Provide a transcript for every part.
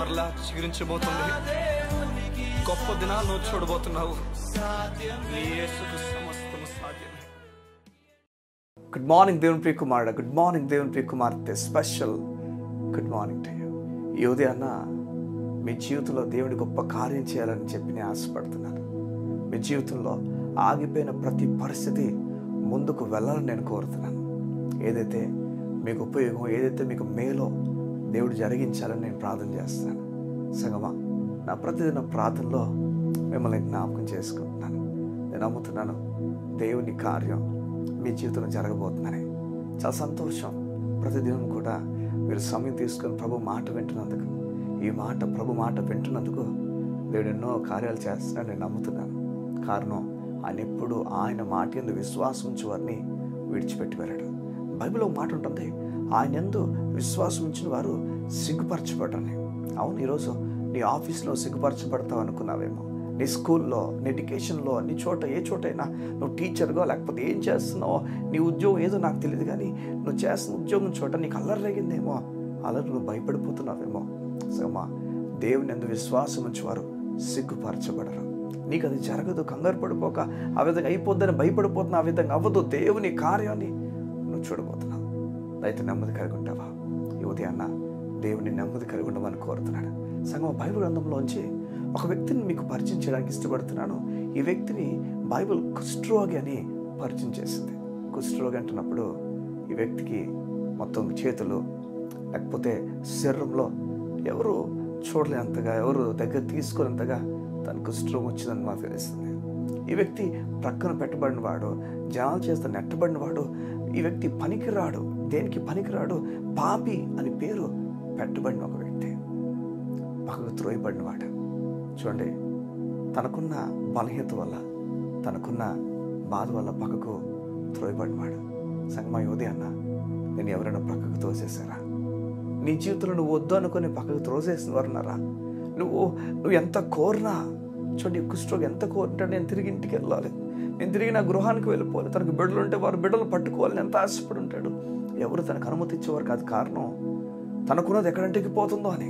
మరలా చిగురించబోతుంది. గొప్ప దినాలను చూడబోతున్నావు. నీ యేసుకు సమస్తము సాధ్యమే. గుడ్ మార్నింగ్ దేవుని ప్రియ కుమారుడా, గుడ్ మార్నింగ్ దేవుని ప్రియ కుమార్తె, special good morning to you. ఈ ఉదయాన్న మీ జీవితంలో దేవుడి గొప్ప కార్యం చేయాలని చెప్పి నేను ఆశపడుతున్నాను. మీ జీవితంలో ఆగిపోయిన ప్రతి పరిస్థితి ముందుకు వెళ్ళాలని నేను కోరుతున్నాను. ఏదైతే మీకు ఉపయోగం, ఏదైతే మీకు మేలో దేవుడు జరిగించాలని నేను ప్రార్థన చేస్తాను. సంగమా, నా ప్రతిదిన ప్రార్థనలో మిమ్మల్ని జ్ఞాపకం చేసుకుంటున్నాను. నేను నమ్ముతున్నాను దేవుని కార్యం మీ జీవితంలో జరగబోతుందని. చాలా సంతోషం. ప్రతిదినం కూడా మీరు సమయం తీసుకొని ప్రభు మాట వింటున్నందుకు, ప్రభు మాట వింటున్నందుకు దేవుడు ఎన్నో కార్యాలు చేస్తున్నాడు నేను నమ్ముతున్నాను. కారణం ఆయన ఎప్పుడు ఆయన మాట యందు విశ్వాసం ఉంచే వారిని విడిచిపెట్టి వెళ్ళాడు. బైబిల్లో మాట ఉంటుంది, ఆయన యందు విశ్వాసం ఉంచిన వారు సిగ్గుపరచబడరని. అవును, ఈరోజు నీ ఆఫీస్లో సిగ్గుపరచబడతావు అనుకున్నావేమో, నీ స్కూల్లో, నీ ఎడ్యుకేషన్లో, నీ చోట ఏ చోటైనా నువ్వు టీచర్గా లేకపోతే ఏం చేస్తున్నావో, నీ ఉద్యోగం ఏదో నాకు తెలియదు కానీ నువ్వు చేస్తున్న ఉద్యోగం చోట నీకు అల్లరి రేగిందేమో, అల్లరి నువ్వు భయపడిపోతున్నావేమో. సమ్మా, దేవుని యందు విశ్వాసం ఉంచేవారు సిగ్గుపరచబడరు. నీకు అది జరగదు, కంగారు పడిపోక ఆ విధంగా అయిపోద్దని భయపడిపోతున్నా. ఆ విధంగా అవ్వదు. దేవుని కార్యాన్ని నువ్వు చూడబోతున్నావు. అయితే నెమ్మది కలిగి ఉంటావా? ఈ ఉదయాన్న దేవుని నెమ్మది కలిగి ఉండమని కోరుతున్నాడు. సంగమ, బైబిల్ గ్రంథంలోంచి ఒక వ్యక్తిని మీకు పరిచయం చేయడానికి ఇష్టపడుతున్నాను. ఈ వ్యక్తిని బైబిల్ కుష్ఠరోగి అని పరిచయం చేసింది. కుష్ఠరోగి అంటున్నప్పుడు ఈ వ్యక్తికి మొత్తం చేతులు లేకపోతే శరీరంలో ఎవరు చూడలేనంతగా, ఎవరు దగ్గర తీసుకునేంతగా తన కుష్ఠరోగం వచ్చిందని మాకు తెలుస్తుంది. ఈ వ్యక్తి ప్రక్కన పెట్టబడిన వాడు, జనాలు చేస్తే నెట్టబడిన వాడు. ఈ వ్యక్తి పనికిరాడు, దేనికి పనికిరాడు, పాపి అని పేరు పెట్టబడిన ఒక వ్యక్తి, పక్కకు త్రోయబడినవాడు. చూడండి, తనకున్న బలహీనత వల్ల, తనకున్న బాధ వల్ల పక్కకు త్రోయబడినవాడు. సంగమా, ఉదయాన్న నేను ఎవరైనా పక్కకు తోసేసారా? నీ జీవితంలో నువ్వు వద్దు అనుకుని పక్కకు త్రోసేసిన వారు ఉన్నారా? నువ్వు ఎంత కోరినా, చూడండి, కుష్ఠరోగి ఎంత కోరుంటాడు, నేను తిరిగి ఇంటికి వెళ్ళాలి, నేను తిరిగి నా గృహానికి వెళ్ళిపోవాలి, తనకు బిడ్డలు ఉంటే వారు బిడ్డలు పట్టుకోవాలని ఎంత ఆశపడి ఉంటాడు. ఎవరు తనకు అనుమతి ఇచ్చేవారు కాదు. కారణం తనకున్నది ఎక్కడంటికి పోతుందో అని.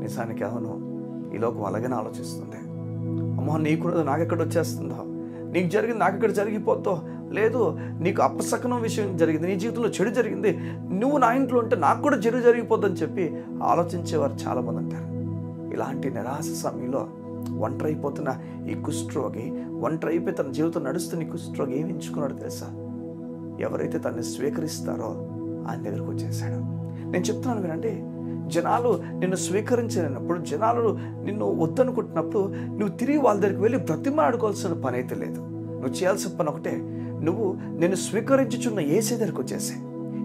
నిజానికి అవును, ఈ లోకం అలాగనే ఆలోచిస్తుంది. అమ్మో, నీకున్నది నాకెక్కడ వచ్చేస్తుందో, నీకు జరిగింది నాకెక్కడ జరిగిపోద్దో, లేదు నీకు అపశకనం విషయం జరిగింది, నీ జీవితంలో చెడు జరిగింది, నువ్వు నా ఇంట్లో ఉంటే నాకు కూడా చెడు జరిగిపోద్దని చెప్పి ఆలోచించేవారు చాలామంది ఉంటారు. ఇలాంటి నిరాశ సమయంలో ఒంటరి అయిపోతున్న ఈ కుష్ఠరోగి, ఒంటరి అయిపోయి తన జీవితం నడుస్తున్న ఈ కుష్ఠరోగి ఏమి ఎంచుకున్నాడో తెలుసా? ఎవరైతే తనని స్వీకరిస్తారో ఆయన దగ్గరకు వచ్చేసాడు. నేను చెప్తున్నాను వినండి, జనాలు నిన్ను స్వీకరించినప్పుడు, జనాలు నిన్ను వద్దనుకుంటున్నప్పుడు నువ్వు తిరిగి వాళ్ళ దగ్గరికి వెళ్ళి బ్రతిమాడుకోవాల్సిన పని అయితే లేదు. నువ్వు చేయాల్సిన పని ఒకటే, నువ్వు నిన్ను స్వీకరించుచున్న యేసే దగ్గరికి వచ్చేసాయి.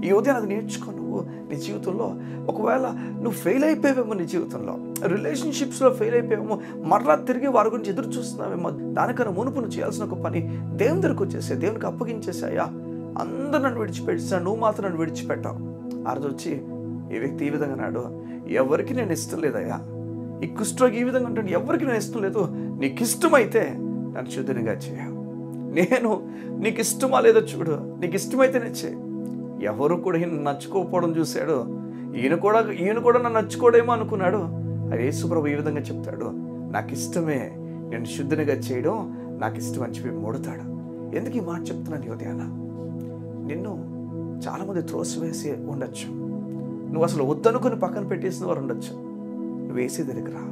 ఈ ఉదయం అది నేర్చుకో. నువ్వు నీ జీవితంలో ఒకవేళ నువ్వు ఫెయిల్ అయిపోయావేమో, నీ జీవితంలో రిలేషన్షిప్స్లో ఫెయిల్ అయిపోయావేమో, మరలా తిరిగి వారి గురించి ఎదురు చూస్తున్నావేమో, దానికన్నా మునుపు నువ్వు చేయాల్సిన ఒక పని దేవుని దగ్గరికి వచ్చేసాయి, దేవునికి అప్పగించేసాయా. అందరూ నన్ను విడిచిపెట్టాను, నువ్వు మాత్రం నన్ను విడిచిపెట్టావు. ఆ రోజు వచ్చి ఈ వ్యక్తి ఈ విధంగా అన్నాడు, ఎవరికి నేను ఇష్టం లేదయ్యా. ఈ కుష్ఠరోగి ఈ విధంగా అంటాడు, ఎవరికి నేను ఇష్టం లేదు, నీకు ఇష్టమైతే నన్ను శుద్ధినిగా చేయ. నేను నీకు ఇష్టమా లేదో చూడు, నీకు ఇష్టమైతేనే చేయి. ఎవరు కూడా ఈయన నచ్చుకోకపోవడం చూశాడు, ఈయన కూడా నన్ను నచ్చుకోడేమో అనుకున్నాడు. అది యేసుప్రభు ఈ విధంగా చెప్తాడు, నాకు ఇష్టమే, నేను శుద్ధినిగా చేయడం నాకు ఇష్టం అని చెప్పి మూడతాడు. ఎందుకు ఈ మాట చెప్తున్నాను? యోధ్యాన, నిన్ను చాలామంది త్రోసివేసి ఉండొచ్చు, నువ్వు అసలు వద్దనుకుని పక్కన పెట్టేసిన వారు ఉండొచ్చు. నువ్వు ఏసీ దగ్గరికి రా,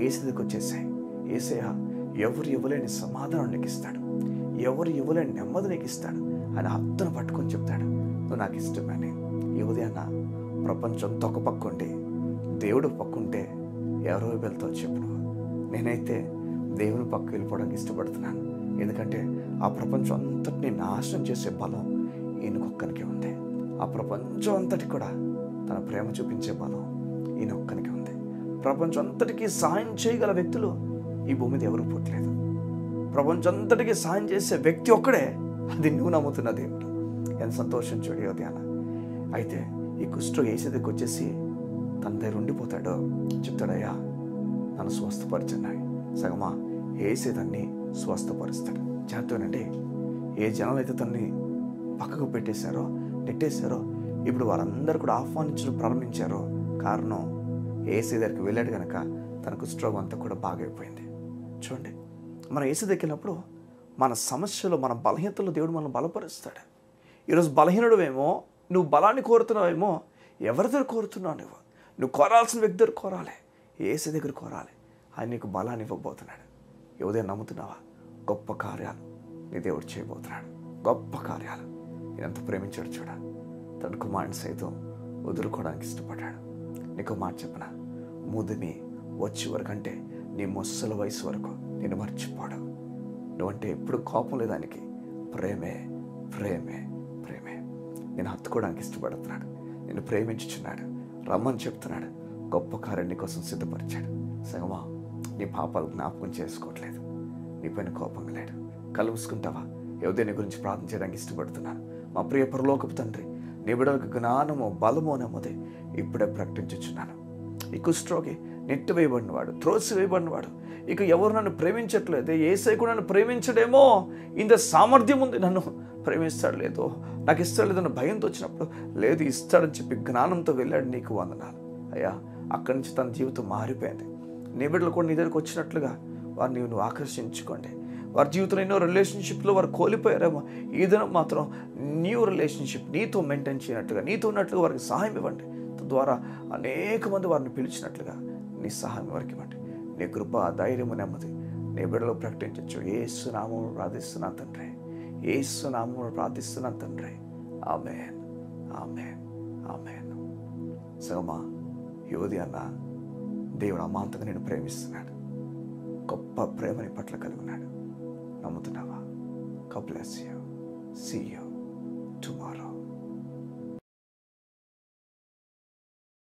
ఏసీ దగ్గరికి వచ్చేసాయి. ఏసయ్య ఎవరు ఇవ్వలేని సమాధానం నీకు ఇస్తాడు, ఎవరు ఇవ్వలేని నెమ్మది నీకు ఇస్తాడు అని హత్తును పట్టుకొని చెప్తాడు, నువ్వు నాకు ఇష్టమని. ఈ ఉదయాన్న ప్రపంచంతో ఒక పక్కుండి దేవుడు పక్కుంటే ఎవరో వెళ్తావు చెప్పు. నేనైతే దేవుని పక్క వెళ్ళిపోవడానికి ఇష్టపడుతున్నాను. ఎందుకంటే ఆ ప్రపంచం అంతటిని నాశనం చేసే బలం ఈయనకొక్కనికి ఉంది. ఆ ప్రపంచం అంతటి కూడా తన ప్రేమ చూపించే బలం ఈయనొక్కనికి ఉంది. ప్రపంచం అంతటికీ సాయం చేయగల వ్యక్తులు ఈ భూమి మీద ఎవరు పుట్టలేదు. ప్రపంచం అంతటికీ సాయం చేసే వ్యక్తి ఒక్కడే, అది నువ్వు నమ్ముతున్న దేవుడు. ఎంత సంతోషం చూడు ధ్యాన. అయితే ఈ కుష్ఠరోగి యేసు దగ్గరికి వచ్చేసి తన దగ్గర ఉండిపోతాడో చెప్తాడయ్యా నన్ను స్వస్థపరచన్నాయి. సగమా యేసే తన్ని స్వస్థపరుస్తాడు. చేస్తానండి, ఏ జనాలు అయితే తన్ని పక్కకు పెట్టేశారో, నెట్టేశారో, ఇప్పుడు వారందరూ కూడా ఆహ్వానించడం ప్రారంభించారో, కారణం ఏసీ దగ్గరికి వెళ్ళాడు కనుక తన కుష్ఠరోగం అంతా కూడా బాగైపోయింది. చూడండి, మనం ఏసీ దగ్గరికి వెళ్ళినప్పుడు మన సమస్యలు, మన బలహీనతలు దేవుడు మనం బలపరుస్తాడు. ఈరోజు బలహీనుడువేమో, నువ్వు బలాన్ని కోరుతున్నావేమో, ఎవరి దగ్గర కోరుతున్నావు? నువ్వు కోరాల్సిన వ్యక్తి దగ్గర కోరాలి, ఏసీ దగ్గర కోరాలి. ఆయన నీకు బలాన్ని ఇవ్వబోతున్నాడు. ఉదయం నమ్ముతున్నావా? గొప్ప కార్యాలు నీ దేవుడు చేయబోతున్నాడు. గొప్ప కార్యాలు. ఎంత ప్రేమించాడు చూడ. తన కుమారుని సైతం వదులుకోవడానికి ఇష్టపడ్డాడు. నీకు మాట చెప్పనా, ముదిమి వచ్చే వరకు అంటే నీ ముసల వయసు వరకు నేను మర్చిపోవడం. నువ్వంటే ఎప్పుడు కోపం లేదానికి, ప్రేమే ప్రేమే ప్రేమే. నేను హత్తుకోవడానికి ఇష్టపడుతున్నాడు. నేను ప్రేమించుచున్నాడు. రమ్మని చెప్తున్నాడు. గొప్ప కార్యం నీ కోసం సిద్ధపరిచాడు. సగమా, నీ పాపాలు జ్ఞాపకం చేసుకోవట్లేదు, నీ పైన కోపంగా లేడు. కళ్ళు మూసుకుంటావా? నీ గురించి ప్రార్థన చేయడానికి ఇష్టపడుతున్నాను. మా ప్రియ పరలోకపు తండ్రి, నీ బిడ్డలకు జ్ఞానము బలము నెమ్మది ఇప్పుడే ప్రకటించుచున్నాను. ఈ కుష్ఠరోగి నెట్టివేయబడినవాడు, త్రోసివేయబడినవాడు, ఇక ఎవరు నన్ను ప్రేమించట్లేదు, యేసయ్య కూడా నన్ను ప్రేమించడేమో, ఇంత సామర్థ్యం ఉంది, నన్ను ప్రేమిస్తాడు లేదో, నాకు ఇస్తాడు లేదన్న భయంతో వచ్చినప్పుడు, లేదు ఇస్తాడని చెప్పి జ్ఞానంతో వెళ్ళాడు. నీకు వందనాలు అయ్యా. అక్కడి నుంచి తన జీవితం మారిపోయింది. నీ బిడ్డలు కూడా నీ దగ్గరికి వచ్చినట్లుగా వారిని నువ్వు ఆకర్షించుకోండి. వారి జీవితంలో ఎన్నో రిలేషన్షిప్లో వారు కోల్పోయారేమో, ఈ దినం మాత్రం న్యూ రిలేషన్షిప్ నీతో మెయింటైన్ చేయనట్లుగా, నీతో ఉన్నట్లుగా వారికి సహాయం ఇవ్వండి. తద్వారా అనేక మంది వారిని పిలిచినట్లుగా నీ సహాయం వారికి ఇవ్వండి. నీ కృప, ధైర్యము, నెమ్మది నీ బిడ్డలో ప్రకటించవచ్చు. యేసు నామములో ప్రార్థిస్తున్నా తండ్రి, యేసు నామములో ప్రార్థిస్తున్నా తండ్రి. ఆమేన్, ఆమేన్, ఆమేన్. సగమా, యువతి అన్న, దేవుడు అమాంతంగా నేను ప్రేమిస్తున్నాడు. గొప్ప ప్రేమని పట్ల కలిగి ఉన్నాడు. నమ్ముతున్నావా? God bless you. See you.